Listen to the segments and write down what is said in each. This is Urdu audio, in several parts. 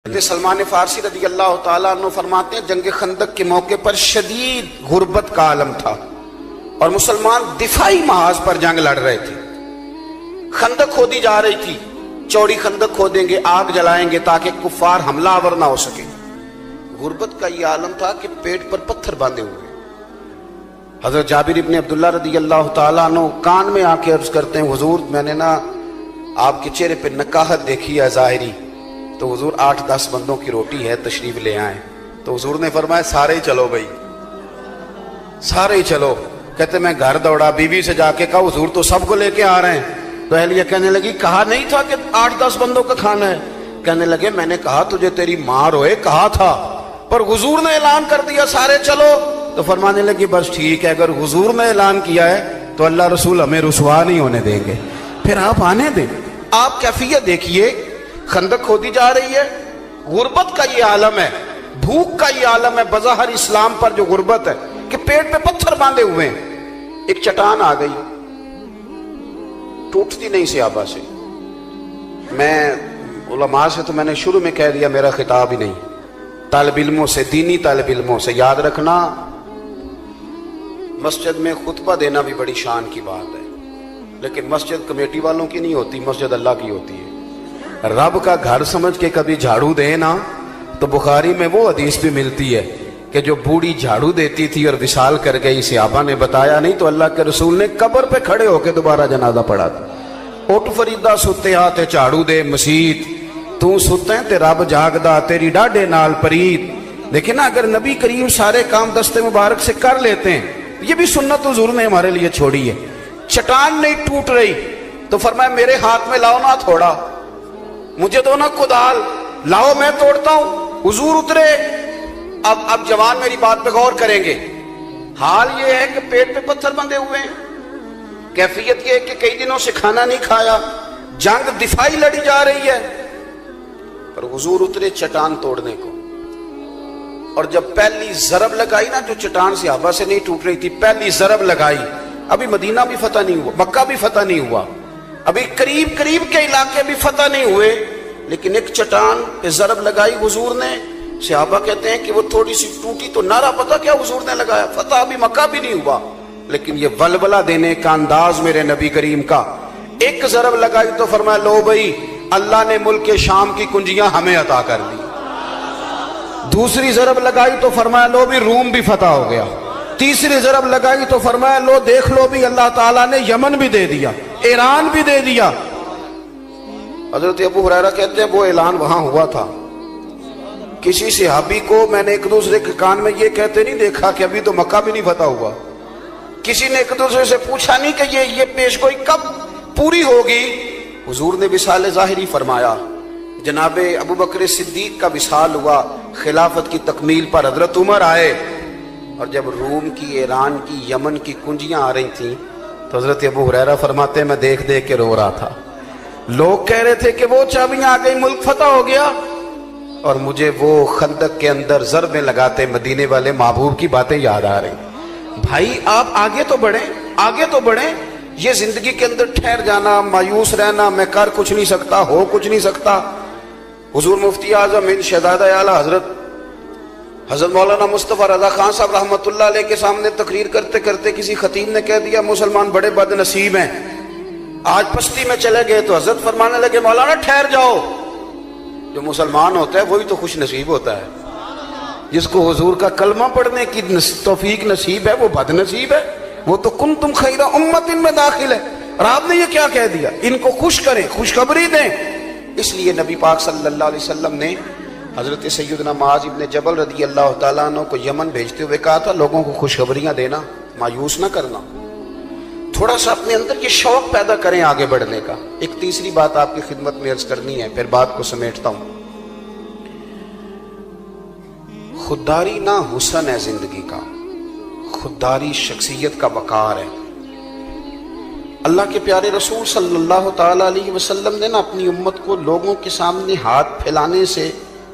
سلمان فارسی رضی اللہ تعالیٰ عنہ فرماتے ہیں جنگ خندق کے موقع پر شدید غربت کا عالم تھا اور مسلمان دفاعی محاذ پر جنگ لڑ رہے تھے. خندق کھودی جا رہی تھی، چوڑی خندق کھودیں گے، آگ جلائیں گے تاکہ کفار حملہ آور نہ ہو سکے. غربت کا یہ عالم تھا کہ پیٹ پر پتھر باندھے ہوئے. حضرت جابر ابن عبداللہ رضی اللہ تعالیٰ عنہ کان میں آ کے عرض کرتے ہیں حضور میں نے نا آپ کے چہرے پہ نکاہت دیکھی ہے ظاہری، تو حضور 8-10 بندوں کی روٹی ہے تشریف لے آئیں. تو حضور نے فرمایا سارے ہی چلو بھائی، سارے ہی چلو. کہتے میں گھر دوڑا، بیوی سے جا کے کہا حضور تو سب کو لے کے آ رہے ہیں. تو اہلیہ کہنے لگی کہا نہیں تھا کہ 8-10 بندوں کا کھانا ہے؟ کہنے لگے میں نے کہا تجھے تیری ماں روئے کہا تھا، پر حضور نے اعلان کر دیا سارے چلو. تو فرمانے لگی بس ٹھیک ہے، اگر حضور نے اعلان کیا ہے تو اللہ رسول ہمیں رسوا نہیں ہونے دیں گے، پھر آپ آنے دیں. آپ کیفیت دیکھیے، خندق کھودی جا رہی ہے، غربت کا یہ عالم ہے، بھوک کا یہ عالم ہے. بظاہر اسلام پر جو غربت ہے کہ پیٹ پہ پتھر باندھے ہوئے ہیں. ایک چٹان آ گئی، ٹوٹتی نہیں صحابہ سے. میں علماء سے تو میں نے شروع میں کہہ دیا میرا خطاب ہی نہیں، طالب علموں سے، دینی طالب علموں سے یاد رکھنا مسجد میں خطبہ دینا بھی بڑی شان کی بات ہے، لیکن مسجد کمیٹی والوں کی نہیں ہوتی، مسجد اللہ کی ہوتی ہے. رب کا گھر سمجھ کے کبھی جھاڑو دے نا تو بخاری میں وہ حدیث بھی ملتی ہے کہ جو بوڑھی جھاڑو دیتی تھی اور وصال کر گئی، صحابہ نے بتایا نہیں تو اللہ کے رسول نے قبر پہ کھڑے ہو کے دوبارہ جنازہ پڑھا تھا. اٹھ فریدا ستے ہاتھ جھاڑو دے مسیت، تو ستے تے رب جاگدا تیری ڈاڈے نال پریت. لیکن اگر نبی کریم سارے کام دستے مبارک سے کر لیتے ہیں، یہ بھی سنت حضور نے ہمارے لیے چھوڑی ہے. چٹان نہیں ٹوٹ رہی تو فرمایا میرے ہاتھ میں لاؤ نا تھوڑا، مجھے دو نا کدال، لاؤ میں توڑتا ہوں. حضور اترے. اب جوان میری بات پہ غور کریں گے. حال یہ ہے کہ پیٹ پہ پتھر بندھے ہوئے ہیں، کیفیت یہ ہے کہ کئی دنوں سے کھانا نہیں کھایا، جنگ دفاعی لڑی جا رہی ہے. پر حضور اترے چٹان توڑنے کو، اور جب پہلی ضرب لگائی نا، جو چٹان صحابہ سے نہیں ٹوٹ رہی تھی، پہلی ضرب لگائی. ابھی مدینہ بھی فتح نہیں ہوا، مکہ بھی فتح نہیں ہوا، ابھی قریب کے علاقے بھی فتح نہیں ہوئے، لیکن ایک چٹان پہ ضرب لگائی حضور نے. صحابہ کہتے ہیں کہ وہ تھوڑی سی ٹوٹی تو نعرہ پتہ کیا حضور نے لگایا، فتح ابھی مکہ بھی نہیں ہوا، لیکن یہ ولولہ دینے کا انداز میرے نبی کریم کا. ایک ضرب لگائی تو فرمایا لو بھائی اللہ نے ملک شام کی کنجیاں ہمیں عطا کر دی. دوسری ضرب لگائی تو فرمایا لو بھی روم بھی فتح ہو گیا. تیسری ضرب لگائی تو فرمایا لو دیکھ لو بھی اللہ تعالیٰ نے یمن بھی دے دیا، ایران بھی دے دیا. حضرت ابو ہریرہ کہتے ہیں وہ اعلان وہاں ہوا تھا. کسی صحابی کو میں نے ایک دوسرے کے کان میں یہ کہتے نہیں دیکھا کہ ابھی تو مکہ بھی نہیں فتح ہوا. کسی نے ایک دوسرے سے پوچھا نہیں کہ یہ پیشگوئی کب پوری ہوگی. حضور نے وصال ظاہری فرمایا. جناب ابو بکر صدیق کا وصال ہوا، خلافت کی تکمیل پر حضرت عمر آئے، اور جب روم کی، ایران کی، یمن کی کنجیاں آ رہی تھیں تو حضرت ابو ہریرہ فرماتے ہیں میں دیکھ کے رو رہا تھا. لوگ کہہ رہے تھے کہ وہ چابیاں آ گئی، ملک فتح ہو گیا، اور مجھے وہ خندق کے اندر ضربیں لگاتے مدینے والے محبوب کی باتیں یاد آ رہی. بھائی آپ آگے تو بڑھیں، آگے تو بڑھیں. یہ زندگی کے اندر ٹھہر جانا، مایوس رہنا، میں کر کچھ نہیں سکتا، ہو کچھ نہیں سکتا. حضور مفتی اعظم ہند شہزادہ اعلیٰ حضرت مولانا مصطفیٰ رضا خان صاحب رحمۃ اللہ علیہ کے سامنے تقریر کرتے کرتے کسی خطیب نے کہہ دیا مسلمان بڑے بد نصیب ہیں، آج پستی میں چلے گئے. تو حضرت فرمانے لگے مولانا ٹھہر جاؤ، جو مسلمان ہوتا ہے وہی تو خوش نصیب ہوتا ہے. جس کو حضور کا کلمہ پڑھنے کی توفیق نصیب ہے وہ بد نصیب ہے، وہ تو کنتم خیر امت میں داخل ہے. اور آپ نے یہ کیا کہہ دیا، ان کو خوش کریں، خوشخبری دیں. اس لیے نبی پاک صلی اللہ علیہ وسلم نے حضرت سیدنا معاذ ابن جبل رضی اللہ تعالیٰ عنہ کو یمن بھیجتے ہوئے کہا تھا لوگوں کو خوشخبریاں دینا، مایوس نہ کرنا، تھوڑا سا اپنے اندر یہ شوق پیدا کریں آگے بڑھنے کا. ایک تیسری بات آپ کی خدمت میں عرض کرنی ہے، پھر بات کو سمیٹتا ہوں. خودداری نہ حسن ہے زندگی کا، خودداری شخصیت کا وقار ہے. اللہ کے پیارے رسول صلی اللہ تعالیٰ علیہ وسلم نے نا اپنی امت کو لوگوں کے سامنے ہاتھ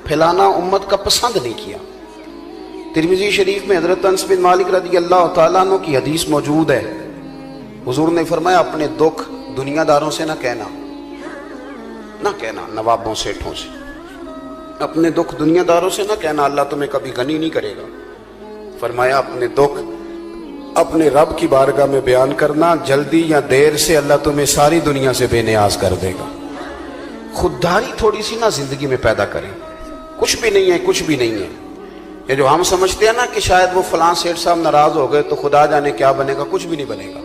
پھیلانا امت کا پسند نہیں کیا. ترمذی شریف میں حضرت انس بن مالک رضی اللہ تعالیٰ عنہ کی حدیث موجود ہے. حضور نے فرمایا اپنے دکھ دنیا داروں سے نہ کہنا، نوابوں سیٹھوں سے. اپنے دکھ دنیا داروں سے نہ کہنا اللہ تمہیں کبھی غنی نہیں کرے گا. فرمایا اپنے دکھ اپنے رب کی بارگاہ میں بیان کرنا، جلدی یا دیر سے اللہ تمہیں ساری دنیا سے بے نیاز کر دے گا. خودداری تھوڑی سی نا زندگی میں پیدا کریں. کچھ بھی نہیں ہے، کچھ بھی نہیں ہے. یہ جو ہم سمجھتے ہیں نا کہ شاید وہ فلاں سیٹھ صاحب ناراض ہو گئے تو خدا جانے کیا بنے گا، کچھ بھی نہیں بنے گا.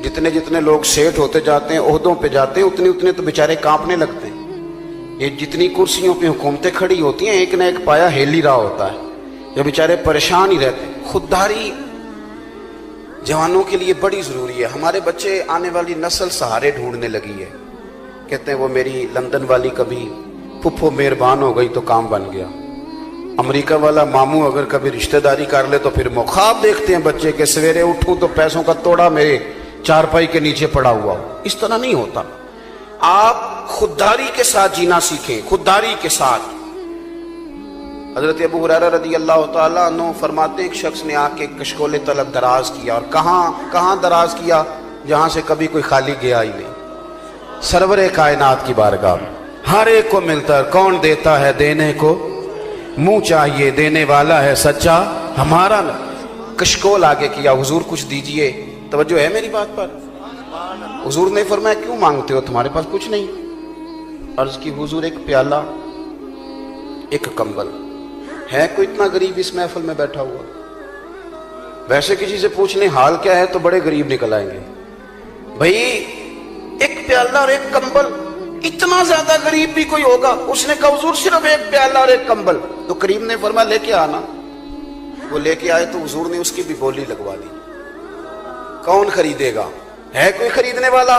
جتنے جتنے لوگ سیٹھ ہوتے جاتے ہیں، عہدوں پہ جاتے ہیں، اتنے اتنے تو بیچارے کانپنے لگتے ہیں. یہ جتنی کرسیوں پہ حکومتیں کھڑی ہوتی ہیں، ایک نہ ایک پایا ہل ہی رہا ہوتا ہے. یہ بیچارے پریشان ہی رہتے ہیں. خودداری جوانوں کے لیے بڑی ضروری ہے. ہمارے بچے، آنے والی نسل سہارے ڈھونڈنے لگی ہے. کہتے ہیں وہ میری لندن والی کبھی پھپھو مہربان ہو گئی تو کام بن گیا، امریکہ والا ماموں اگر کبھی رشتہ داری کر لے تو پھر خواب دیکھتے ہیں بچے کہ سویرے اٹھوں تو پیسوں کا توڑا میرے چارپائی کے نیچے پڑا ہوا. اس طرح نہیں ہوتا. آپ خودداری کے ساتھ جینا سیکھیں، خودداری کے ساتھ. حضرت ابو ہریرہ رضی اللہ تعالیٰ عنہ فرماتے ہیں ایک شخص نے آ کے کشکول طلب دراز کیا، اور کہاں دراز کیا؟ جہاں سے کبھی کوئی خالی گیا ہی نہیں. سرور کائنات کی بارگاہ میں ہر ایک کو ملتا ہے. کون دیتا ہے دینے کو منہ چاہیے، دینے والا ہے سچا ہمارا. کشکول آگے کیا، حضور کچھ دیجئے. توجہ ہے میری بات پر؟ حضور نے فرمایا کیوں مانگتے ہو، تمہارے پاس کچھ نہیں؟ عرض کی حضور ایک پیالہ، ایک کمبل. ہے کوئی اتنا غریب اس محفل میں بیٹھا ہوا؟ ویسے کسی سے پوچھ لیں حال کیا ہے تو بڑے غریب نکل آئیں گے. بھائی ایک پیالہ اور ایک کمبل، اتنا زیادہ غریب بھی کوئی ہوگا؟ اس نے کہا حضور صرف ایک پیالہ اور ایک کمبل. تو کریم نے فرمایا لے کے آنا. وہ لے کے آئے تو حضور نے اس کی بھی بولی لگوا دی. کون خریدے گا؟ ہے کوئی خریدنے والا؟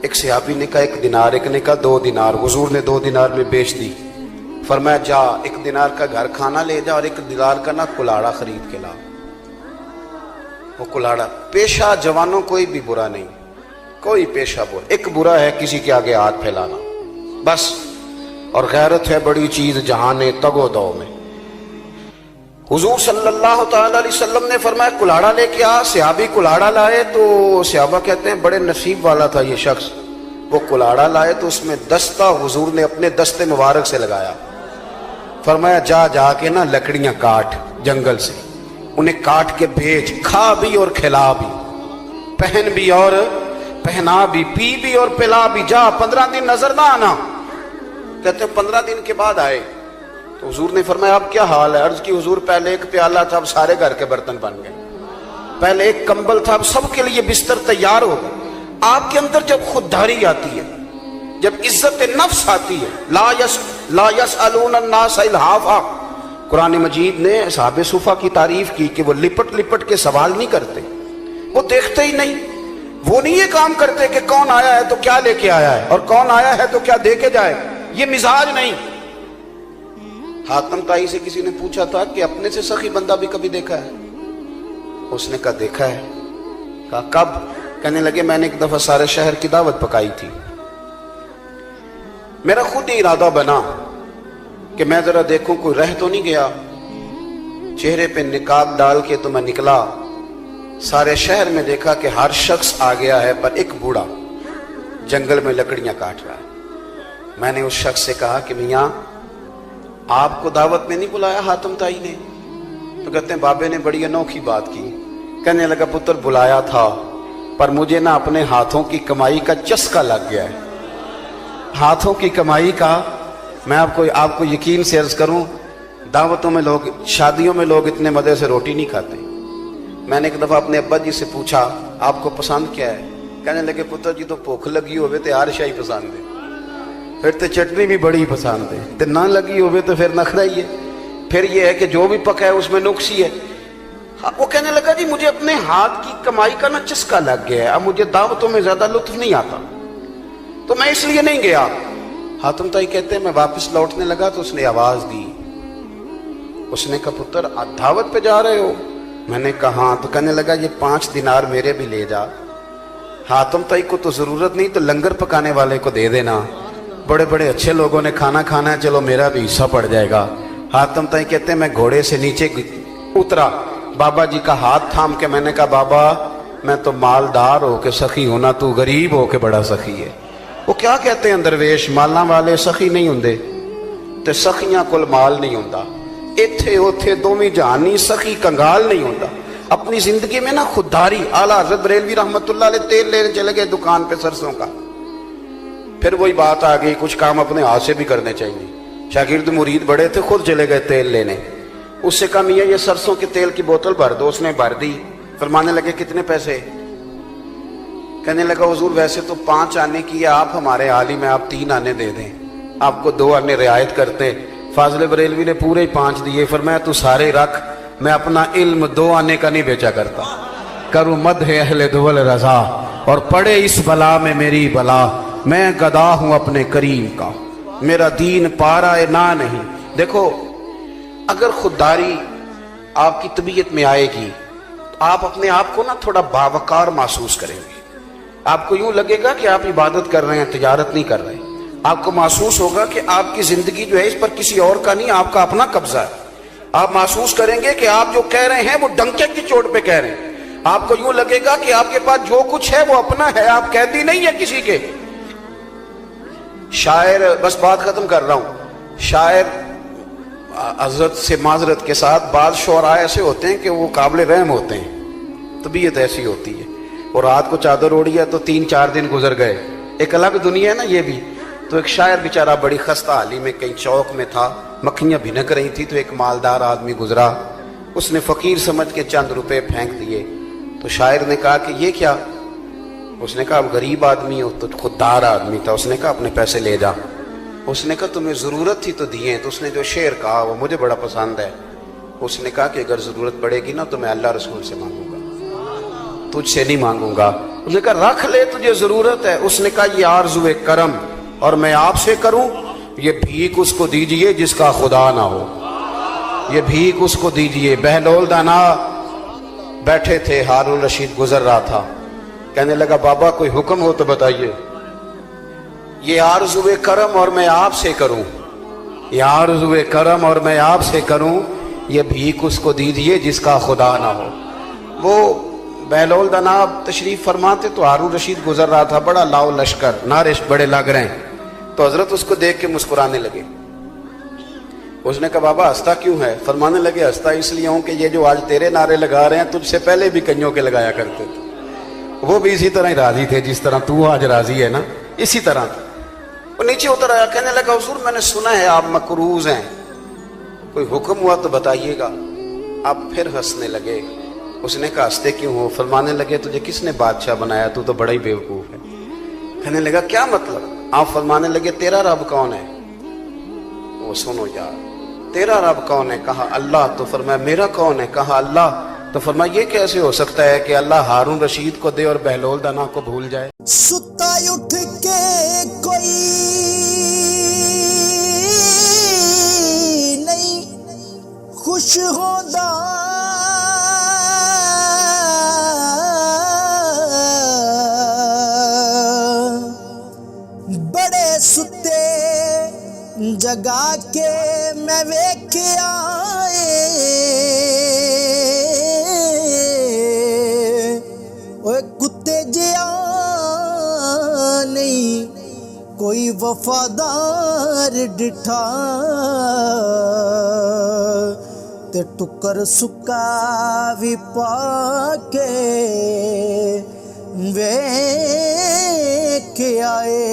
ایک صحابی نے کہا 1 دینار، ایک نے کہا 2 دینار. حضور نے 2 دینار میں بیچ دی. فرمایا جا 1 دینار کا گھر کھانا لے جا اور 1 دینار کا نا کلاڑا خرید کے لا. وہ کلاڑا. پیشہ جوانوں کوئی بھی برا نہیں، کوئی پیشہ برا. ایک برا ہے کسی کے آگے ہاتھ پھیلانا بس. اور غیرت ہے بڑی چیز جہان تگ و دو میں. حضور صلی اللہ تعالی علیہ وسلم نے فرمایا کلاڑا لے کے آ. صحابی کلاڑا لائے تو صحابہ کہتے ہیں بڑے نصیب والا تھا یہ شخص. وہ کلاڑا لائے تو اس میں دستہ حضور نے اپنے دستے مبارک سے لگایا. فرمایا جا کے نا لکڑیاں کاٹ جنگل سے، انہیں کاٹ کے بھیج، کھا بھی اور کھلا بھی، پہن بھی اور پہنا بھی، پی بھی اور پلا بھی. جا 15 دن نظر نہ آنا. کہتے ہیں 15 دن کے بعد آئے تو حضور نے فرمایا اب کیا حال ہے؟ عرض کی حضور پہلے ایک پیالہ تھا، اب سارے گھر کے برتن بن گئے. پہلے ایک کمبل تھا، اب سب کے لیے بستر تیار ہو گئے. آپ کے اندر جب خودداری آتی ہے، جب عزت نفس آتی ہے، لا یسألون الناس الحافا. قرآن مجید نے اصحاب صفا کی تعریف کی کہ وہ لپٹ لپٹ کے سوال نہیں کرتے، وہ دیکھتے ہی نہیں. وہ نہیں یہ کام کرتے کہ کون آیا ہے تو کیا لے کے آیا ہے اور کون آیا ہے تو کیا دے کے جائے. یہ مزاج نہیں. حاتم طائی سے کسی نے پوچھا تھا کہ اپنے سے سخی بندہ بھی کبھی دیکھا ہے؟ اس نے کہا دیکھا ہے. کہا کب؟ کہنے لگے میں نے ایک دفعہ سارے شہر کی دعوت پکائی تھی. میرا خود ہی ارادہ بنا کہ میں ذرا دیکھوں کوئی رہ تو نہیں گیا. چہرے پہ نقاب ڈال کے تو میں نکلا. سارے شہر میں دیکھا کہ ہر شخص آ گیا ہے پر ایک بوڑھا جنگل میں لکڑیاں کاٹ رہا ہے. میں نے اس شخص سے کہا کہ میاں آپ کو دعوت میں نہیں بلایا حاتم طائی نے؟ تو کہتے ہیں بابے نے بڑی انوکھی بات کی. کہنے لگا پتر بلایا تھا پر مجھے نا اپنے ہاتھوں کی کمائی کا چسکا لگ گیا ہے. ہاتھوں کی کمائی کا. میں آپ کو یقین سے عرض کروں، دعوتوں میں لوگ، شادیوں میں لوگ اتنے مزے سے روٹی نہیں کھاتے. میں نے ایک دفعہ اپنے ابا جی سے پوچھا آپ کو پسند کیا ہے؟ کہنے لگے پتر جی تو بھوک لگی ہوئے تو ہر شاہی پسند ہے، پھر تو چٹنی بھی بڑی پسند ہے، تو نہ لگی ہوئے تو پھر نخرا ہی ہے، پھر یہ ہے کہ جو بھی پکا ہے اس میں نقص ہی ہے. وہ کہنے لگا جی مجھے اپنے ہاتھ کی کمائی کا نا چسکا لگ گیا ہے، اب مجھے دعوتوں میں زیادہ لطف نہیں آتا تو میں اس لیے نہیں گیا. حاتم طائی کہتے ہیں میں واپس لوٹنے لگا تو اس نے آواز دی. اس نے کہا پتر آپ دعوت پہ جا رہے ہو؟ میں نے کہا ہاں. تو کہنے لگا یہ 5 دینار میرے بھی لے جا. حاتم طائی کو تو ضرورت نہیں تو لنگر پکانے والے کو دے دینا، بڑے بڑے اچھے لوگوں نے کھانا کھانا ہے، چلو میرا بھی حصہ پڑ جائے گا. حاتم طائی کہتے ہیں میں گھوڑے سے نیچے اترا، بابا جی کا ہاتھ تھام کے میں نے کہا بابا میں تو مالدار ہو کے سخی ہونا، تو غریب ہو کے بڑا سخی ہے. وہ کیا کہتے ہیں درویش، مالاں والے سخی نہیں ہوندے، تے سخیاں کول مال نہیں ہوندا، ایتھے اوتھے دوویں جہانی سخی کنگال نہیں ہوندا۔ اپنی زندگی میں نا خودداری، اعلیٰ حضرت بریلوی رحمت اللہ علیہ تیل لینے چلے گئے دکان پہ سرسوں کا، پھر وہی بات آ گئی کچھ کام اپنے ہاتھ سے بھی کرنے چاہیے۔ شاگرد مرید بڑے تھے، خود چلے گئے تیل لینے، اس سے کہا میاں یہ سرسوں کے تیل کی بوتل بھر دو، اس نے بھر دی۔ فرمانے لگے کتنے پیسے؟ کہنے لگا حضور ویسے تو 5 آنے کی ہے، آپ ہمارے عالم ہیں، آپ 3 آنے دے دیں، آپ کو 2 آنے رعایت کرتے۔ فاضل بریلوی نے پورے ہی 5 دیے، فرمایا تو سارے رکھ، میں اپنا علم 2 آنے کا نہیں بیچا کرتا، کروں مدح اہل دول رضا اور پڑے اس بلا میں میری بلا، میں گدا ہوں اپنے کریم کا، میرا دین پارا نہ نہیں۔ دیکھو اگر خودداری آپ کی طبیعت میں آئے گی تو آپ اپنے آپ کو نا تھوڑا باوقار محسوس کریں گے، آپ کو یوں لگے گا کہ آپ عبادت کر رہے ہیں، تجارت نہیں کر رہے، آپ کو محسوس ہوگا کہ آپ کی زندگی جو ہے اس پر کسی اور کا نہیں، آپ کا اپنا قبضہ ہے۔ آپ محسوس کریں گے کہ آپ جو کہہ رہے ہیں وہ ڈنکے کی چوٹ پہ کہہ رہے ہیں، آپ کو یوں لگے گا کہ آپ کے پاس جو کچھ ہے وہ اپنا ہے، آپ قیدی نہیں ہے کسی کے۔ شاعر، بس بات ختم کر رہا ہوں، شاعر حضرت سے معذرت کے ساتھ بعض شعراء ایسے ہوتے ہیں کہ وہ قابل رحم ہوتے ہیں، طبیعت ایسی ہوتی ہے، اور رات کو چادر اوڑھی ہے تو 3-4 دن گزر گئے، ایک الگ دنیا ہے نا یہ بھی۔ تو ایک شاعر بیچارہ بڑی خستہ حالی میں کہیں چوک میں تھا، مکھیاں بھنک رہی تھی، تو ایک مالدار آدمی گزرا، اس نے فقیر سمجھ کے چند روپے پھینک دیے۔ تو شاعر نے کہا کہ یہ کیا؟ اس نے کہا اب غریب آدمی ہو، تو خوددار آدمی تھا، اس نے کہا اپنے پیسے لے جا۔ اس نے کہا تمہیں ضرورت تھی تو دیے۔ تو اس نے جو شعر کہا وہ مجھے بڑا پسند ہے، اس نے کہا کہ اگر ضرورت پڑے گی نا تو میں اللہ رسول سے مانگوں گا، تجھ سے نہیں مانگوں گا۔ اس نے کہا رکھ لے، تجھے ضرورت ہے۔ اس نے کہا یہ آرزو کرم اور میں آپ سے کروں، یہ بھیک اس کو دیجئے جس کا خدا نہ ہو، یہ بھیک اس کو دیجئے۔ بہلول دانا بیٹھے تھے، ہارون رشید گزر رہا تھا، کہنے لگا بابا کوئی حکم ہو تو بتائیے، یہ آرزو کرم اور میں آپ سے کروں، یہ آرزو کرم اور میں آپ سے کروں، یہ بھیک اس کو دیجئے جس کا خدا نہ ہو۔ وہ بہلول دانا تشریف فرماتے تو ہارون رشید گزر رہا تھا، بڑا لاؤ لشکر، نعرے بڑے لگ رہے ہیں، تو حضرت اس کو دیکھ کے مسکرانے لگے۔ اس نے کہا بابا ہنستا کیوں ہے؟ فرمانے لگے ہنستا اس لیے ہوں کہ یہ جو آج تیرے نعرے لگا رہے ہیں تجھ سے پہلے بھی کئیوں کے لگایا کرتے تھے، وہ بھی اسی طرح ہی راضی تھے جس طرح تو آج راضی ہے نا، اسی طرح تھا۔ وہ نیچے اتر آیا، کہنے لگا حضور میں نے سنا ہے آپ مقروض ہیں، کوئی حکم ہوا تو بتائیے گا۔ آپ پھر ہنسنے لگے۔ اس نے کہا ہنستے کیوں ہو؟ فرمانے لگے تجھے کس نے بادشاہ بنایا؟ تو بڑا ہی بیوقوف ہے۔ کہنے لگا کیا مطلب؟ آپ فرمانے لگے تیرا رب کون ہے؟ وہ سنو یار، تیرا رب کون ہے؟ کہا اللہ۔ تو فرمایا میرا کون ہے؟ کہا اللہ۔ تو فرمایا یہ کیسے ہو سکتا ہے کہ اللہ ہارون رشید کو دے اور بہلول دانا کو بھول جائے؟ ستا اٹھ کے کوئی نہیں خوش ہوتا، بڑے ستے جگا کے میں ویکھیا اوے کتے جیا نہیں کوئی وفادار ڈٹھا، تے ٹکر سکا بھی پا کے ویکھ آئے۔